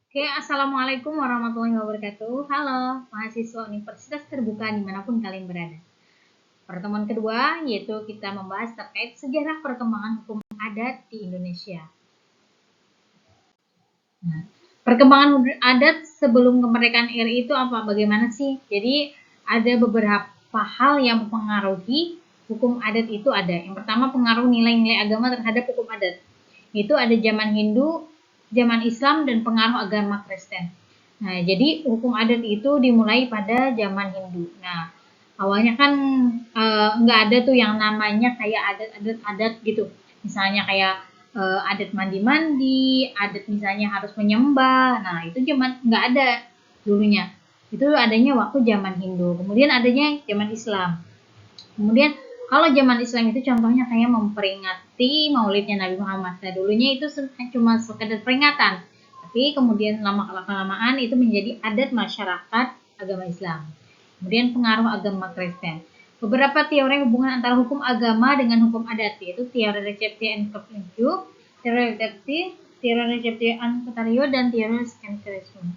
Oke, Assalamualaikum warahmatullahi wabarakatuh. Halo, mahasiswa Universitas Terbuka dimanapun kalian berada. Pertemuan kedua, yaitu kita membahas terkait sejarah perkembangan hukum adat di Indonesia. Nah, perkembangan adat sebelum kemerdekaan RI itu apa? Bagaimana sih? Jadi, ada beberapa hal yang mempengaruhi hukum adat itu ada. Yang pertama, pengaruh nilai-nilai agama terhadap hukum adat. Itu ada zaman Hindu, zaman Islam, dan pengaruh agama Kristen. Nah, jadi hukum adat itu dimulai pada zaman Hindu. Nah, awalnya kan nggak ada tuh yang namanya kayak adat-adat gitu. Misalnya kayak adat mandi-mandi, adat misalnya harus menyembah. Nah, itu zaman nggak ada dulunya. Itu adanya waktu zaman Hindu. Kemudian adanya zaman Islam. Kemudian kalau zaman Islam itu contohnya kayak memperingati Maulidnya Nabi Muhammad. Nah, dulunya itu cuma sekedar peringatan. Tapi kemudian lama-kelamaan itu menjadi adat masyarakat agama Islam. Kemudian pengaruh agama Kristen. Beberapa teori hubungan antara hukum agama dengan hukum adat, yaitu teori recepti and convenio, teori recepti and contrario, dan teori centrisme.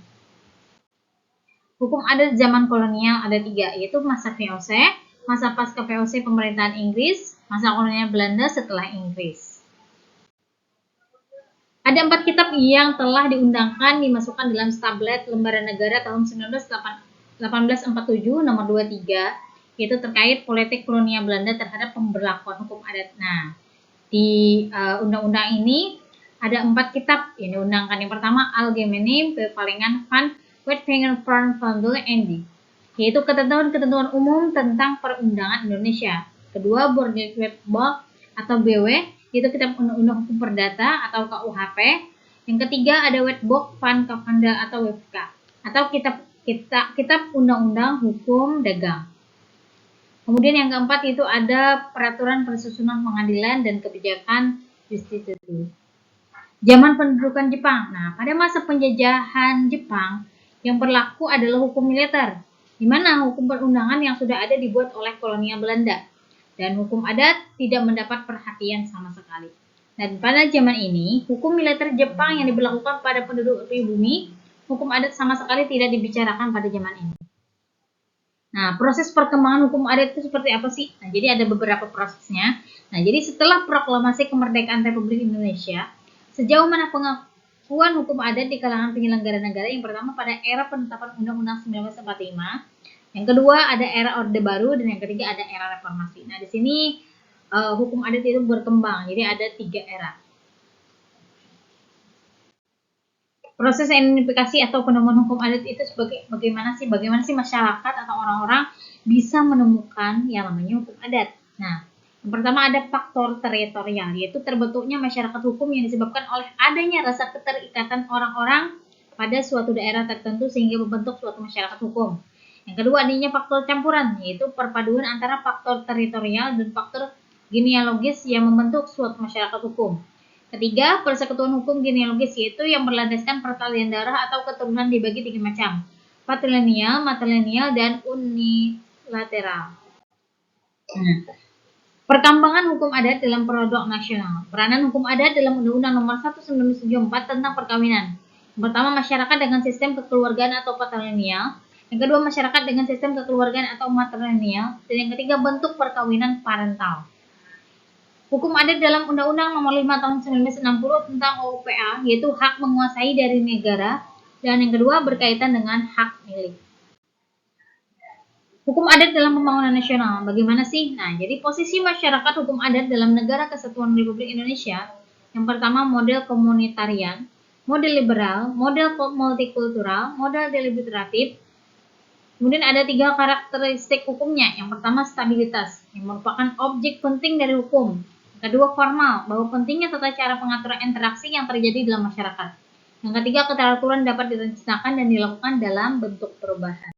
Hukum adat zaman kolonial ada tiga, yaitu masa VOC, masa pasca VOC pemerintahan Inggris, masa kolonial Belanda setelah Inggris. Ada 4 kitab yang telah diundangkan dimasukkan dalam Stablet Lembaran Negara tahun 1847 nomor 23, yaitu terkait politik kolonial Belanda terhadap pemberlakuan hukum adat. Nah, di undang-undang ini ada 4 kitab yang diundangkan. Yang pertama, Algemene Bepalingan van Wetgevingen van Vandel ND, yaitu ketentuan-ketentuan umum tentang perundangan Indonesia. Kedua, Bordewetboek atau BW, yaitu kitab undang-undang hukum perdata atau KUHP. Yang ketiga ada Wetboek van Kavanda atau WFK, atau kitab undang-undang hukum dagang. Kemudian yang keempat itu ada peraturan persusunan pengadilan dan kebijakan restitusi. Zaman pendudukan Jepang. Nah, pada masa penjajahan Jepang yang berlaku adalah hukum militer, di mana hukum perundangan yang sudah ada dibuat oleh kolonial Belanda, dan hukum adat tidak mendapat perhatian sama sekali. Dan pada zaman ini, hukum militer Jepang yang diberlakukan pada penduduk pribumi, hukum adat sama sekali tidak dibicarakan pada zaman ini. Nah, proses perkembangan hukum adat itu seperti apa sih? Nah, jadi ada beberapa prosesnya. Nah, jadi setelah proklamasi kemerdekaan Republik Indonesia, sejauh mana pengakuan hukum adat di kalangan penyelenggara negara? Yang pertama pada era penetapan Undang-Undang 1945, yang kedua ada era Orde Baru, dan yang ketiga ada era reformasi. Nah, di sini hukum adat itu berkembang, jadi ada 3 era. Proses identifikasi atau penemuan hukum adat itu sebagai bagaimana sih masyarakat atau orang-orang bisa menemukan yang namanya hukum adat. Nah, yang pertama ada faktor teritorial, yaitu terbentuknya masyarakat hukum yang disebabkan oleh adanya rasa keterikatan orang-orang pada suatu daerah tertentu sehingga membentuk suatu masyarakat hukum. Yang kedua adanya faktor campuran, yaitu perpaduan antara faktor teritorial dan faktor genealogis yang membentuk suatu masyarakat hukum. Ketiga, persekutuan hukum genealogis, yaitu yang berlandaskan pertalian darah atau keturunan dibagi 3 macam: patrilineal, matrilineal, dan unilateral. Nah, perkembangan hukum adat dalam produk nasional. Peranan hukum adat dalam Undang-Undang Nomor 1 1974 tentang perkawinan. Yang pertama, masyarakat dengan sistem kekeluargaan atau patrilineal. Yang kedua, masyarakat dengan sistem kekeluargaan atau matrilineal. Dan yang ketiga, bentuk perkawinan parental. Hukum adat dalam Undang-Undang Nomor 5 Tahun 1960 tentang OUPA, yaitu hak menguasai dari negara, dan yang kedua berkaitan dengan hak milik. Hukum adat dalam pembangunan nasional, bagaimana sih? Nah, jadi posisi masyarakat hukum adat dalam Negara Kesatuan Republik Indonesia, yang pertama model komunitarian, model liberal, model multikultural, model deliberatif. Kemudian ada 3 karakteristik hukumnya. Yang pertama stabilitas, yang merupakan objek penting dari hukum. Kedua, formal, bahwa pentingnya tata cara pengaturan interaksi yang terjadi dalam masyarakat. Yang ketiga, keteraturan dapat direncanakan dan dilakukan dalam bentuk perubahan.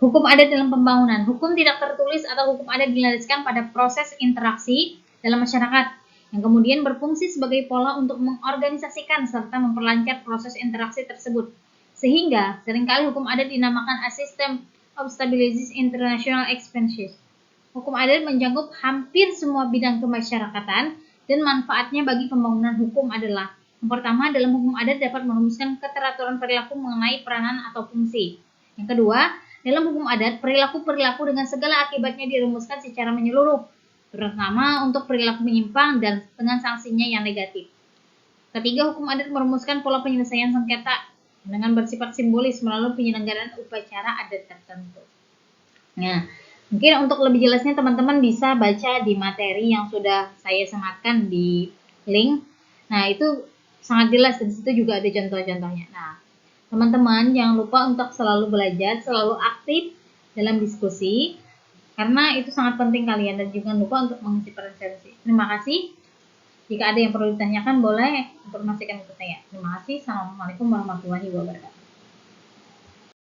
Hukum adat dalam pembangunan. Hukum tidak tertulis atau hukum adat dilandaskan pada proses interaksi dalam masyarakat, yang kemudian berfungsi sebagai pola untuk mengorganisasikan serta memperlancar proses interaksi tersebut. Sehingga seringkali hukum adat dinamakan a system of stabilizing international expenses. Hukum adat mencakup hampir semua bidang kemasyarakatan dan manfaatnya bagi pembangunan hukum adalah: yang pertama, dalam hukum adat dapat merumuskan keteraturan perilaku mengenai peranan atau fungsi. Yang kedua, dalam hukum adat, perilaku-perilaku dengan segala akibatnya dirumuskan secara menyeluruh, terutama untuk perilaku menyimpang dan dengan sanksinya yang negatif. Ketiga, hukum adat merumuskan pola penyelesaian sengketa dengan bersifat simbolis melalui penyelenggaraan upacara adat tertentu. Nah, mungkin untuk lebih jelasnya teman-teman bisa baca di materi yang sudah saya sematkan di link. Nah, itu sangat jelas, dan situ juga ada contoh-contohnya. Nah, teman-teman jangan lupa untuk selalu belajar, selalu aktif dalam diskusi, karena itu sangat penting kalian, dan jangan lupa untuk mengisi presensi. Terima kasih. Jika ada yang perlu ditanyakan, boleh informasikan ke saya. Terima kasih. Assalamualaikum warahmatullahi wabarakatuh.